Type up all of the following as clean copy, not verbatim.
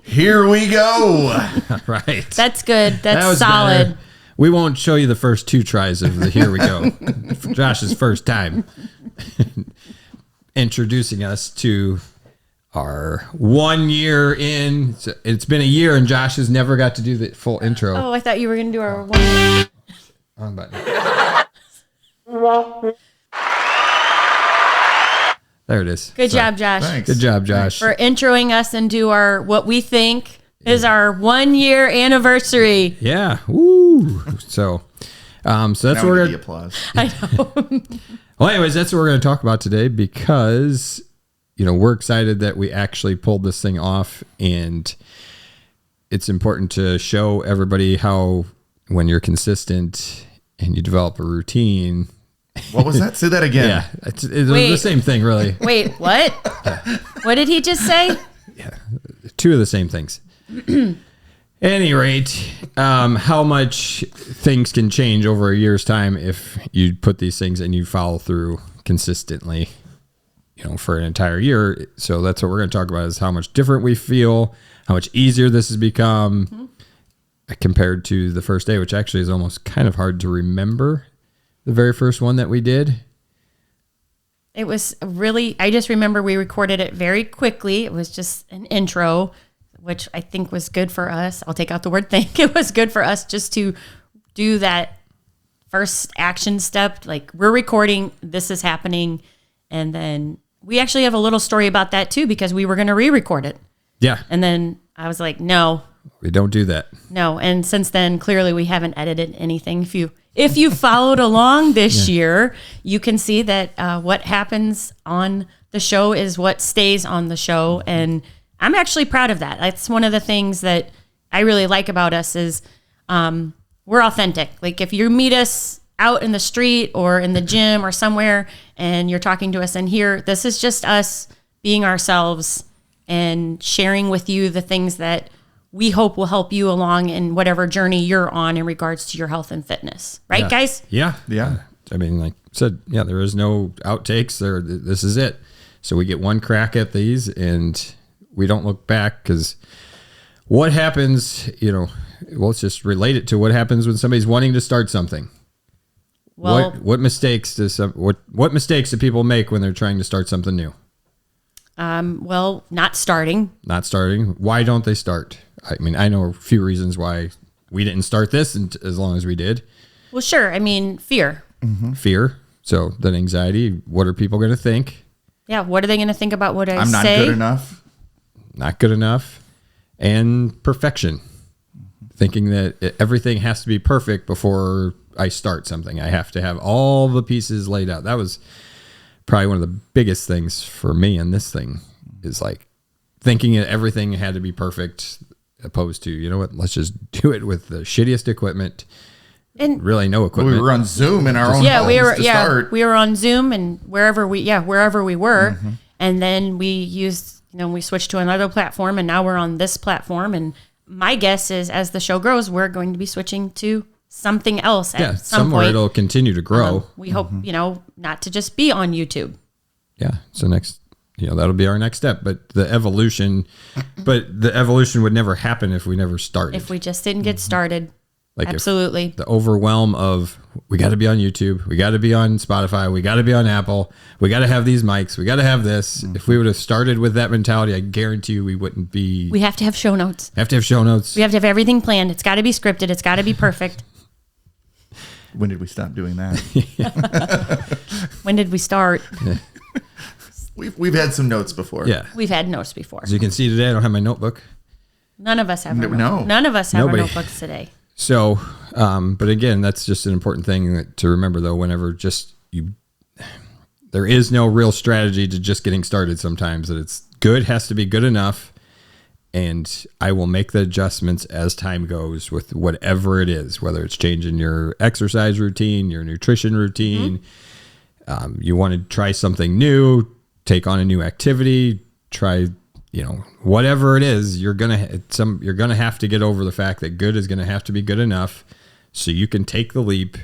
Here we go. Right. That's good. That That's was solid. better. We won't show you the first 2 tries of the Here We Go. Josh's first time introducing us to our 1 year in. So it's been a year and Josh has never got to do the full intro. Oh, I thought you were going to do our one. Wrong button. There it is. Good job, Josh. Thanks. Good job, Josh. For introing us into our, what we think is our 1 year anniversary. Yeah. Woo. So that's Now what we we're get the going to. applause. I know. Well, anyways, that's what we're going to talk about today because, we're excited that we actually pulled this thing off, and it's important to show everybody how when you're consistent and you develop a routine. What was that? Say that again. Yeah, it's the Wait. same thing, really. Wait, what? What did he just say? 2 of the same things. Any rate, how much things can change over a year's time if you put these things and you follow through consistently, for an entire year. So that's what we're going to talk about is how much different we feel, how much easier this has become compared to the first day, which actually is almost kind of hard to remember. The very first one that we did. It was really, I just remember we recorded it very quickly. It was just an intro, which I think was good for us. I'll take out the word think. It was good for us just to do that first action step. Like, we're recording, this is happening. And then we actually have a little story about that too, because we were going to re-record it. Yeah. And then I was like, no. We don't do that. No. And since then, clearly we haven't edited anything. If you followed along this year, you can see that what happens on the show is what stays on the show. And I'm actually proud of that. That's one of the things that I really like about us is we're authentic. Like, if you meet us out in the street or in the gym or somewhere and you're talking to us in here, this is just us being ourselves and sharing with you the things that we hope will help you along in whatever journey you're on in regards to your health and fitness. Right, guys? Yeah. Yeah. I mean, like I said, there is no outtakes there. This is it. So we get one crack at these and we don't look back, because what happens, let's just relate it to what happens when somebody's wanting to start something. Well, What mistakes what mistakes do people make when they're trying to start something new? not starting. Not starting. Why don't they start? I mean, I know a few reasons why we didn't start this as long as we did. Well, sure. I mean, fear. Fear. So then anxiety. What are people going to think? Yeah. What are they going to think about what I I'm not say? good enough. Not good enough. And perfection. Thinking that everything has to be perfect before I start something. I have to have all the pieces laid out. That was probably one of the biggest things for me in this thing, is like thinking that everything had to be perfect, opposed to, you know what, let's just do it with the shittiest equipment. And really no equipment. We were on Zoom in our own homes to start. we were on Zoom and wherever we were, and then we used, we switched to another platform, and now we're on this platform. And my guess is, as the show grows, we're going to be switching to something else at some somewhere point. it'll continue to grow. We hope, not to just be on YouTube. Yeah. So next, that'll be our next step. But the evolution would never happen if we never started. If we just didn't get started. Like absolutely. The overwhelm of, we got to be on YouTube, we got to be on Spotify, we got to be on Apple, we got to have these mics, we got to have this. If we would have started with that mentality, I guarantee you we wouldn't be. We have to have show notes. Have to have show notes. We have to have everything planned. It's got to be scripted. It's got to be perfect. When did we stop doing that? When did we start? We've had some notes before. Yeah. We've had notes before. As you can see today, I don't have my notebook. None of us have our No. None of us have Nobody. our notebooks today. So, but again, that's just an important thing to remember, though. Whenever there is no real strategy to just getting started. Sometimes that it's good has to be good enough, and I will make the adjustments as time goes with whatever it is, whether it's changing your exercise routine, your nutrition routine. You want to try something new, take on a new activity, try. Whatever it is, you're gonna have to get over the fact that good is gonna have to be good enough, so you can take the leap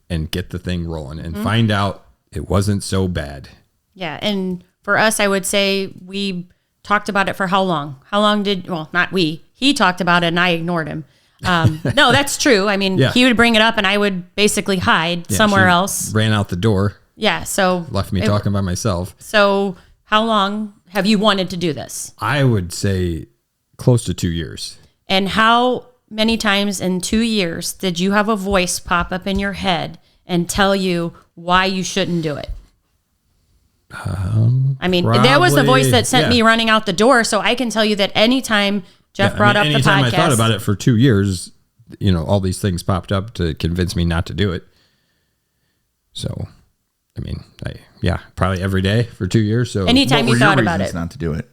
and get the thing rolling and find out it wasn't so bad. Yeah, and for us, I would say we talked about it for how long? How long did, well, not we, he talked about it and I ignored him. No, that's true. I mean, Yeah. he would bring it up and I would basically hide Yeah, somewhere she else. Ran out the door, Yeah. So left me talking by myself. So how long have you wanted to do this? I would say close to 2 years. And how many times in 2 years did you have a voice pop up in your head and tell you why you shouldn't do it? I mean, that was the voice probably, that sent me yeah. running out the door. So I can tell you that anytime Jeff Yeah, brought up the anytime podcast, I thought about it for 2 years, all these things popped up to convince me not to do it. So, I mean, probably every day for 2 years. So anytime What you were your thought about reasons it. not to do it?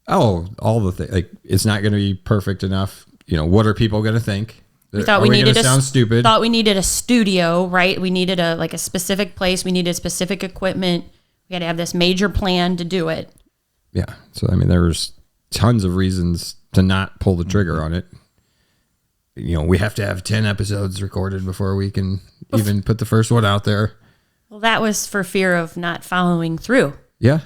all the things, like it's not going to be perfect enough. What are people going to think? We thought Are we gonna needed sound stupid. Thought we needed a studio, right? We needed a specific place. We needed specific equipment. We had to have this major plan to do it. Yeah. So, I mean, there was tons of reasons to not pull the trigger on it. We have to have 10 episodes recorded before we can even put the first one out there. Well, that was for fear of not following through. Yeah.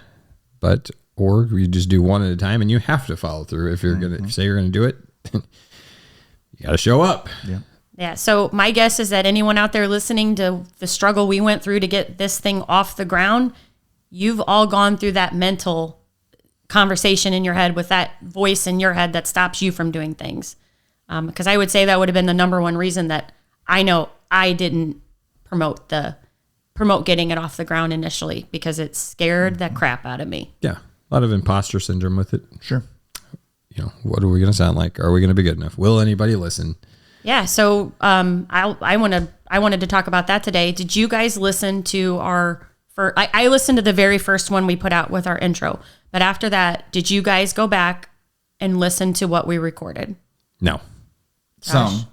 Or you just do one at a time and you have to follow through. If you're going to say you're going to do it, you got to show up. Yeah. Yeah. So my guess is that anyone out there listening to the struggle we went through to get this thing off the ground, you've all gone through that mental conversation in your head with that voice in your head that stops you from doing things. Because I would say that would have been the number one reason that I know I didn't promote getting it off the ground initially, because it scared the crap out of me. Yeah. A lot of imposter syndrome with it. Sure. What are we going to sound like? Are we going to be good enough? Will anybody listen? Yeah. So I wanted to talk about that today. Did you guys listen to I listened to the very first one we put out with our intro, but after that, did you guys go back and listen to what we recorded? No. Some.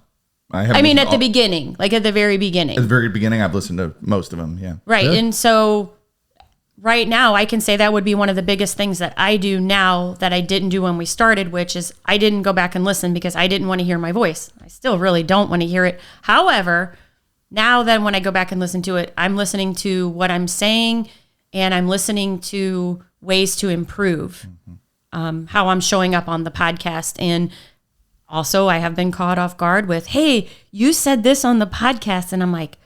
I mean, at the beginning, like at the very beginning. At the very beginning, I've listened to most of them. Yeah. Right. Really? And so right now I can say that would be one of the biggest things that I do now that I didn't do when we started, which is I didn't go back and listen because I didn't want to hear my voice. I still really don't want to hear it. However, now that when I go back and listen to it, I'm listening to what I'm saying and I'm listening to ways to improve how I'm showing up on the podcast. And also I have been caught off guard with, hey, you said this on the podcast. And I'm like,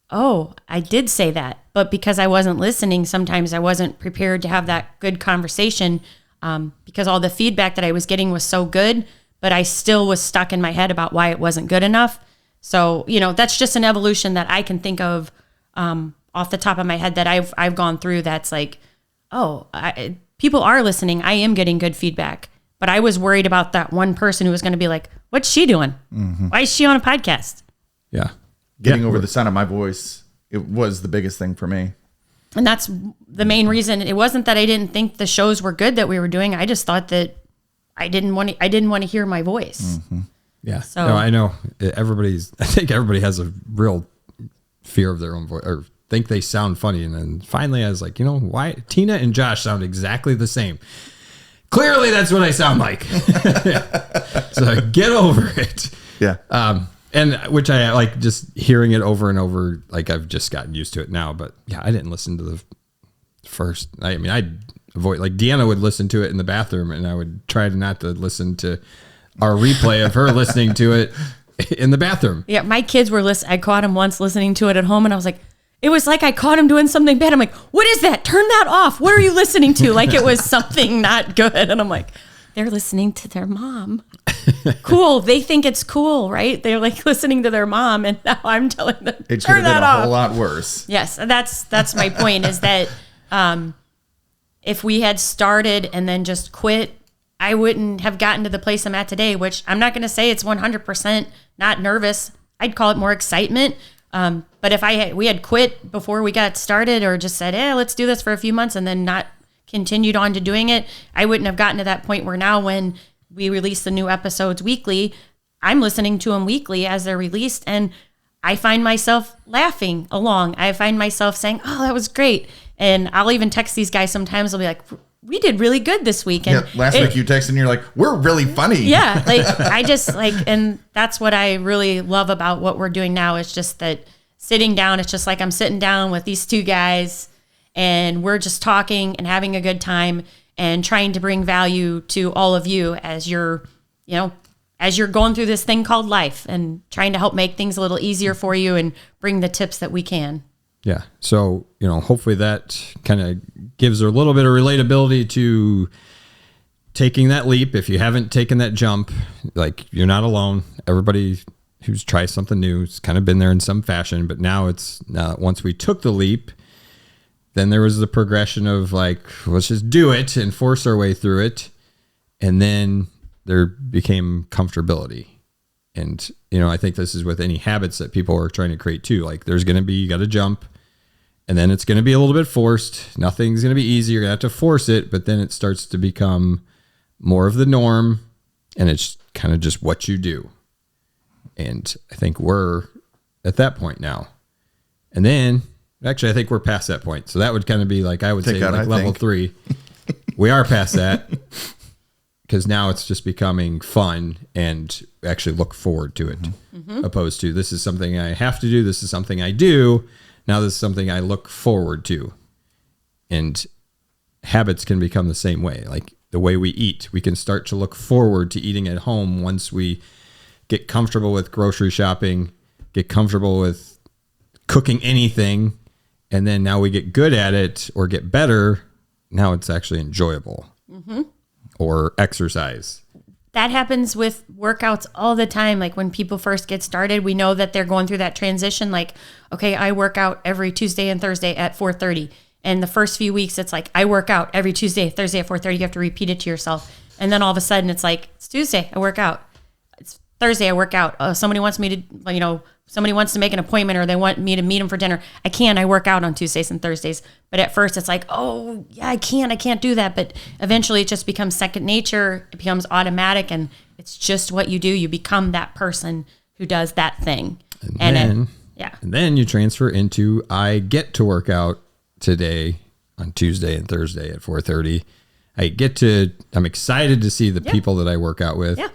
oh, I did say that. But because I wasn't listening, sometimes I wasn't prepared to have that good conversation because all the feedback that I was getting was so good, but I still was stuck in my head about why it wasn't good enough. So, that's just an evolution that I can think of off the top of my head that I've gone through. That's like, people are listening. I am getting good feedback, but I was worried about that one person who was going to be like, what's she doing? Why is she on a podcast? Yeah. Getting over the sound of my voice, it was the biggest thing for me. And that's the main reason. It wasn't that I didn't think the shows were good that we were doing. I just thought that I didn't want to hear my voice. Yeah. So- No, I know I think everybody has a real fear of their own voice or think they sound funny. And then finally I was like, why Tina and Josh sound exactly the same. Clearly that's what I sound like. So get over it. Yeah. And which I like just hearing it over and over. Like I've just gotten used to it now, but yeah, I didn't listen to the first. I mean, I'd avoid, like Deanna would listen to it in the bathroom and I would try not to listen to our replay of her listening to it in the bathroom. Yeah, my kids were listening. I caught them once listening to it at home and I was like, it was like I caught him doing something bad. I'm like, what is that? Turn that off. What are you listening to? Like it was something not good. And I'm like, they're listening to their mom. Cool. They think it's cool, right? They're like listening to their mom, and now I'm telling them It could turn have been that a off. whole lot worse. Yes, that's my point. Is that if we had started and then just quit, I wouldn't have gotten to the place I'm at today. Which I'm not going to say it's 100% not nervous. I'd call it more excitement. But if we had quit before we got started, or just said, let's do this for a few months, and then not continued on to doing it, I wouldn't have gotten to that point where now when we release the new episodes weekly, I'm listening to them weekly as they're released, and I find myself laughing along. I find myself saying, oh, that was great. And I'll even text these guys sometimes. I'll be like, we did really good this week. And Yeah. Last week you texted and you're like, we're really funny. yeah, like I just and that's what I really love about what we're doing now. Is just that sitting down, it's just like I'm sitting down with these two guys and we're just talking and having a good time. and trying to bring value to all of you as you're going through this thing called life, and trying to help make things a little easier for you and bring the tips that we can. Yeah. So, hopefully that kind of gives her a little bit of relatability to taking that leap. If you haven't taken that jump, like, you're not alone. Everybody who's tried something new has kind of been there in some fashion, but now once we took the leap, then there was the progression of like, let's just do it and force our way through it. And then there became comfortability. And, I think this is with any habits that people are trying to create too. Like, you got to jump, and then it's going to be a little bit forced. Nothing's going to be easy. You're going to have to force it, but then it starts to become more of the norm, and it's kind of just what you do. And I think we're at that point now. And then, actually, I think we're past that point. So that would kind of be like, I would say like level 3. We are past that, because now it's just becoming fun and actually look forward to it, opposed to, this is something I have to do. This is something I do. Now this is something I look forward to. And habits can become the same way. Like the way we eat, we can start to look forward to eating at home once we get comfortable with grocery shopping, get comfortable with cooking anything. And then now we get good at it or get better. Now it's actually enjoyable. Or exercise. That happens with workouts all the time. Like when people first get started, we know that they're going through that transition. Like, okay, I work out every Tuesday and Thursday at 4:30. And the first few weeks, it's like, I work out every Tuesday, Thursday at 4:30. You have to repeat it to yourself. And then all of a sudden it's like, it's Tuesday, I work out. It's Thursday, I work out. Somebody wants me to, somebody wants to make an appointment, or they want me to meet them for dinner. I work out on Tuesdays and Thursdays. But at first it's like, oh yeah, I can't do that. But eventually it just becomes second nature. It becomes automatic, and it's just what you do. You become that person who does that thing. And then you transfer into, I get to work out today on Tuesday and Thursday at 4:30. I'm excited to see the people that I work out with. Yeah.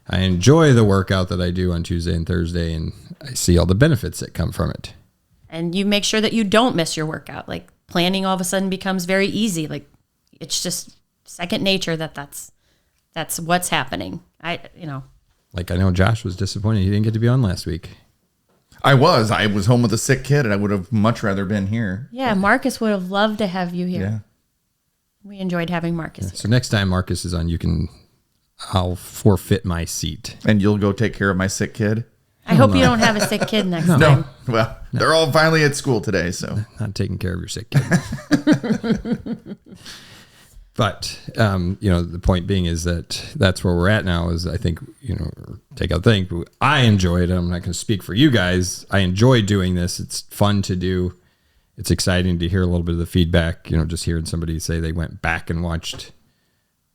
I enjoy the workout that I do on Tuesday and Thursday, and I see all the benefits that come from it. And you make sure that you don't miss your workout. Like planning all of a sudden becomes very easy. Like it's just second nature that's what's happening. Like I know Josh was disappointed he didn't get to be on last week. I was home with a sick kid, and I would have much rather been here. Yeah, Marcus would have loved to have you here. Yeah. We enjoyed having Marcus here. So next time Marcus is on, I'll forfeit my seat. And you'll go take care of my sick kid? I hope you don't have a sick kid next time. Well, they're all finally at school today, so. Not taking care of your sick kid. But, the point being is that's where we're at now is I think, I enjoy it. I'm not going to speak for you guys. I enjoy doing this. It's fun to do. It's exciting to hear a little bit of the feedback, just hearing somebody say they went back and watched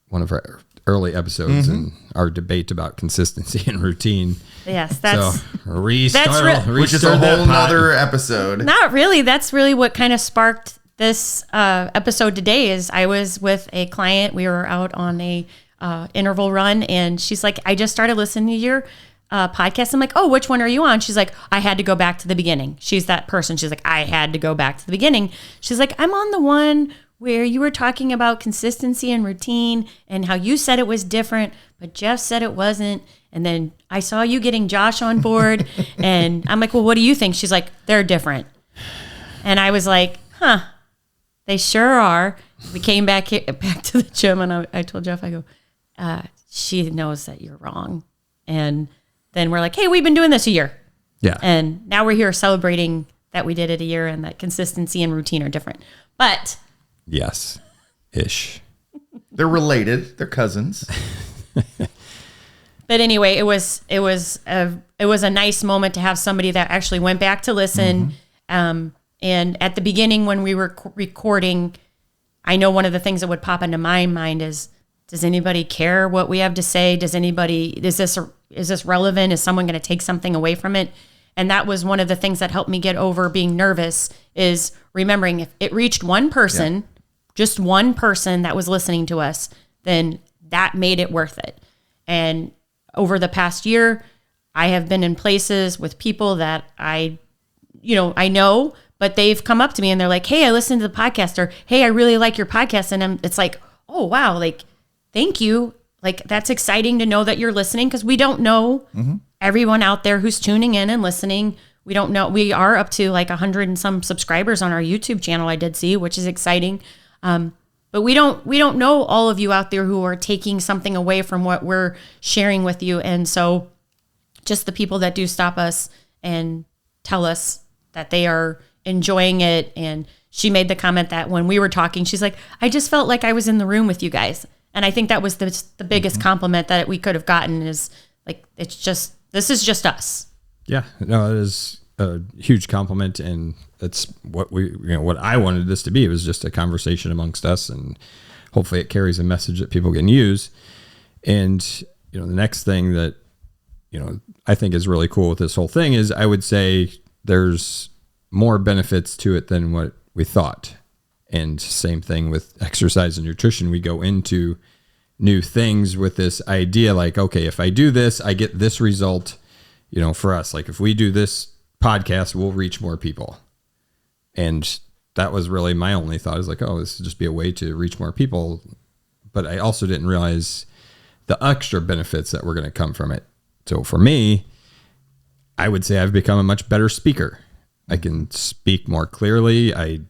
one of our early episodes and our debate about consistency and routine. Yes, that's restart which is a whole nother episode. Not really. That's really what kind of sparked this episode today. Is I was with a client. We were out on a interval run, and she's like, I just started listening to your podcast. I'm like, oh, which one are you on? She's like, I had to go back to the beginning. She's that person. She's like, I had to go back to the beginning. She's like, I'm on the one where you were talking about consistency and routine and how you said it was different, but Jeff said it wasn't. And then I saw you getting Josh on board, and I'm like, well, what do you think? She's like, they're different. And I was like, they sure are. We came back to the gym, and I told Jeff, I go, she knows that you're wrong. And then we're like, hey, we've been doing this a year. Yeah. And now we're here celebrating that we did it a year, and that consistency and routine are different. But yes, ish. They're related. They're cousins. But anyway, it was a nice moment to have somebody that actually went back to listen. And at the beginning when we were recording, I know one of the things that would pop into my mind is, does anybody care what we have to say? Is this relevant? Is someone going to take something away from it? And that was one of the things that helped me get over being nervous, is remembering if it reached one person, just one person that was listening to us, then that made it worth it. And over the past year, I have been in places with people that I know, but they've come up to me and they're like, hey, I listened to the podcast, or hey, I really like your podcast. And it's like, oh, wow, like, thank you. Like, that's exciting to know that you're listening, because we don't know everyone out there who's tuning in and listening. We don't know. We are up to like 100 and some subscribers on our YouTube channel, I did see, which is exciting. But we don't know all of you out there who are taking something away from what we're sharing with you. And so just the people that do stop us and tell us that they are enjoying it. And she made the comment that when we were talking, she's like, I just felt like I was in the room with you guys. And I think that was the biggest compliment that we could have gotten, is like, this is just us. Yeah, no, it is a huge compliment, and that's what what I wanted this to be. It was just a conversation amongst us, and hopefully it carries a message that people can use. And, the next thing that, I think is really cool with this whole thing is, I would say there's more benefits to it than what we thought. And same thing with exercise and nutrition. We go into new things with this idea, like, okay, if I do this, I get this result. For us, like, if we do this podcast, we'll reach more people. And that was really my only thought, is like, oh, this would just be a way to reach more people. But I also didn't realize the extra benefits that were going to come from it. So for me, I would say I've become a much better speaker. I can speak more clearly. I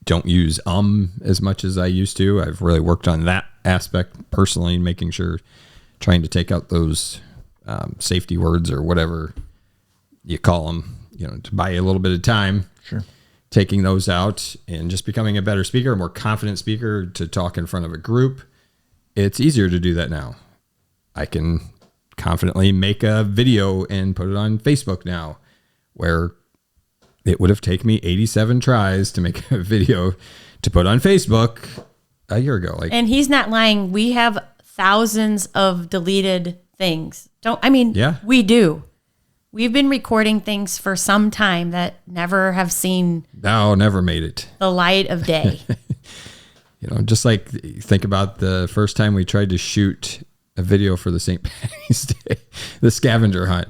don't use as much as I used to. I've really worked on that aspect personally, making sure, trying to take out those safety words or whatever you call them, to buy you a little bit of time. Sure. Taking those out and just becoming a better speaker, a more confident speaker to talk in front of a group. It's easier to do that now. I can confidently make a video and put it on Facebook now, where it would have taken me 87 tries to make a video to put on Facebook a year ago. And he's not lying. We have thousands of deleted things. Yeah. We do. We've been recording things for some time that never have seen never made it the light of day. Just like, think about the first time we tried to shoot a video for the St. Patty's Day, the scavenger hunt.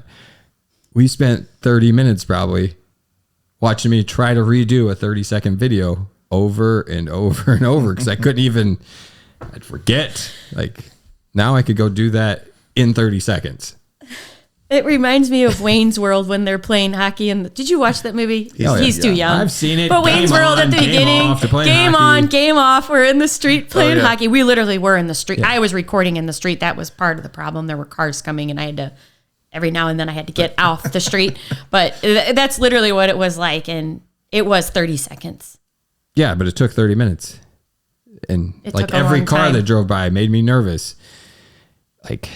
We spent 30 minutes probably watching me try to redo a 30-second video over and over and over, because I couldn't even, I'd forget. Like, now I could go do that in 30 seconds. It reminds me of Wayne's World when they're playing hockey. And did you watch that movie? He's too young. I've seen it. But Wayne's World at the beginning, game on, game off. We're in the street playing hockey. We literally were in the street. Yeah. I was recording in the street. That was part of the problem. There were cars coming, and I had to, every now and then I had to get off the street. But that's literally what it was like. And it was 30 seconds. Yeah, but it took 30 minutes. And like every car that drove by made me nervous. Like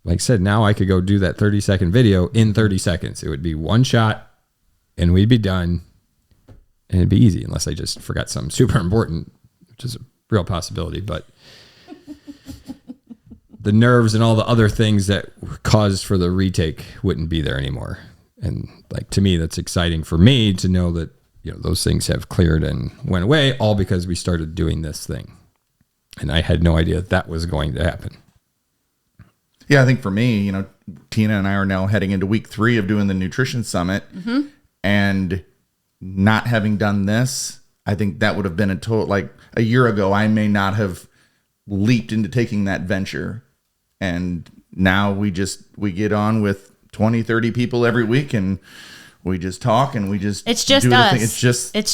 I said, now I could go do that 30-second video in 30 seconds. It would be one shot and we'd be done, and it'd be easy, unless I just forgot something super important, which is a real possibility. But the nerves and all the other things that caused for the retake wouldn't be there anymore. And like, to me, that's exciting for me to know that, those things have cleared and went away, all because we started doing this thing. And I had no idea that was going to happen. Yeah, I think for me, Tina and I are now heading into week 3 of doing the nutrition summit, and not having done this, I think that would have been like a year ago, I may not have leaped into taking that venture. And now we get on with 20, 30 people every week, and we just talk, and we just, it's just do us. It's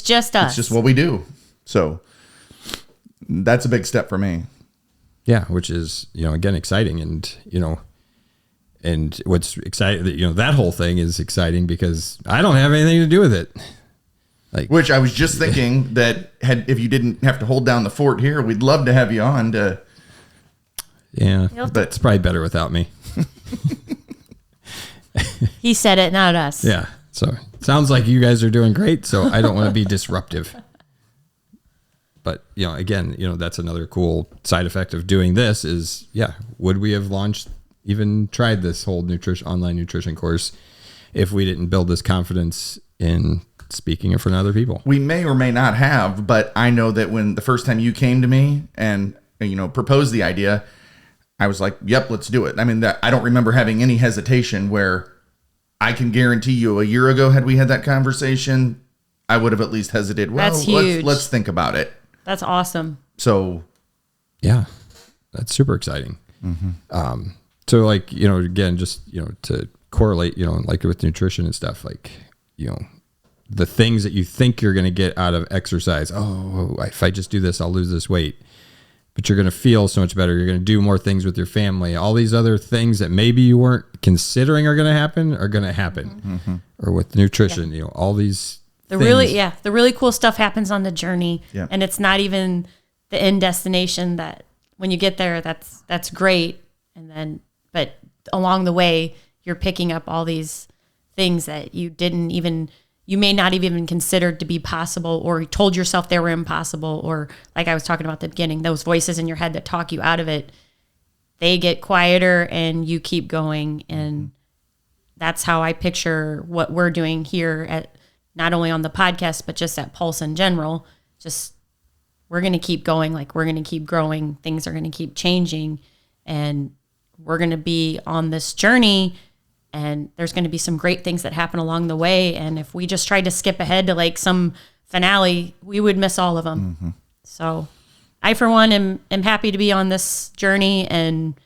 just us. It's just what we do. So that's a big step for me. Yeah, which is, again, exciting. And, and what's exciting, that whole thing is exciting because I don't have anything to do with it. Like, which I was just thinking that if you didn't have to hold down the fort here, we'd love to have you on to. Yeah, but it's probably better without me. He said it, not us. Yeah. So sounds like you guys are doing great. So I don't want to be disruptive. But, again, that's another cool side effect of doing this is, would we have even tried this whole online nutrition course if we didn't build this confidence in speaking in front of other people? We may or may not have, but I know that when the first time you came to me and, proposed the idea, I was like, yep, let's do it. I mean, I don't remember having any hesitation, where I can guarantee you a year ago, had we had that conversation, I would have at least hesitated. Well, That's huge. Let's think about it. That's awesome. So Yeah, that's super exciting. So like, again, just, to correlate, like with nutrition and stuff, like, the things that you think you're going to get out of exercise. Oh, if I just do this, I'll lose this weight. But you're going to feel so much better. You're going to do more things with your family. All these other things that maybe you weren't considering are going to happen are going to happen. Or with nutrition, all these things. The really cool stuff happens on the journey. Yeah. And it's not even the end destination. That when you get there, that's great. But along the way, you're picking up all these things that you may not have even considered to be possible, or told yourself they were impossible, or like I was talking about at the beginning, those voices in your head that talk you out of it, they get quieter and you keep going. And that's how I picture what we're doing here at, not only on the podcast, but just at Pulse in general. Just, we're going to keep going. Like, we're going to keep growing. Things are going to keep changing, and we're going to be on this journey, and there's going to be some great things that happen along the way. And if we just tried to skip ahead to like some finale, we would miss all of them. So I, for one, am happy to be on this journey and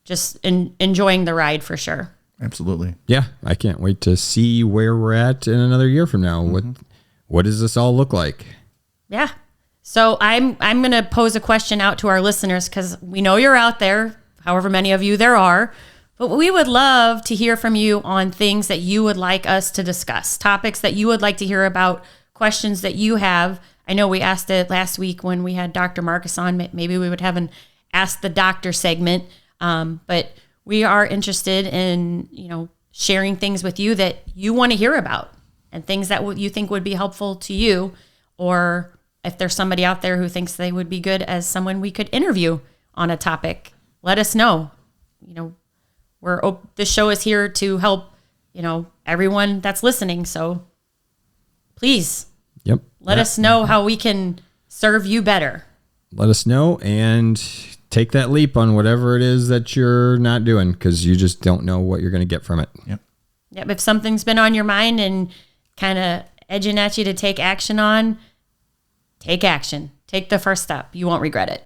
just enjoying the ride for sure. Absolutely. Yeah, I can't wait to see where we're at in another year from now. What does this all look like? Yeah. So I'm going to pose a question out to our listeners, because we know you're out there, however many of you there are. But we would love to hear from you on things that you would like us to discuss, topics that you would like to hear about, questions that you have. I know we asked it last week when we had Dr. Marcus on. Maybe we would have an Ask the Doctor segment. But we are interested in, sharing things with you that you want to hear about, and things that you think would be helpful to you. Or if there's somebody out there who thinks they would be good as someone we could interview on a topic, let us know. This show is here to help, everyone that's listening. So please, let us know how we can serve you better. Let us know and take that leap on whatever it is that you're not doing, because you just don't know what you're going to get from it. Yep. If something's been on your mind and kind of edging at you to take action on, take action. Take the first step. You won't regret it.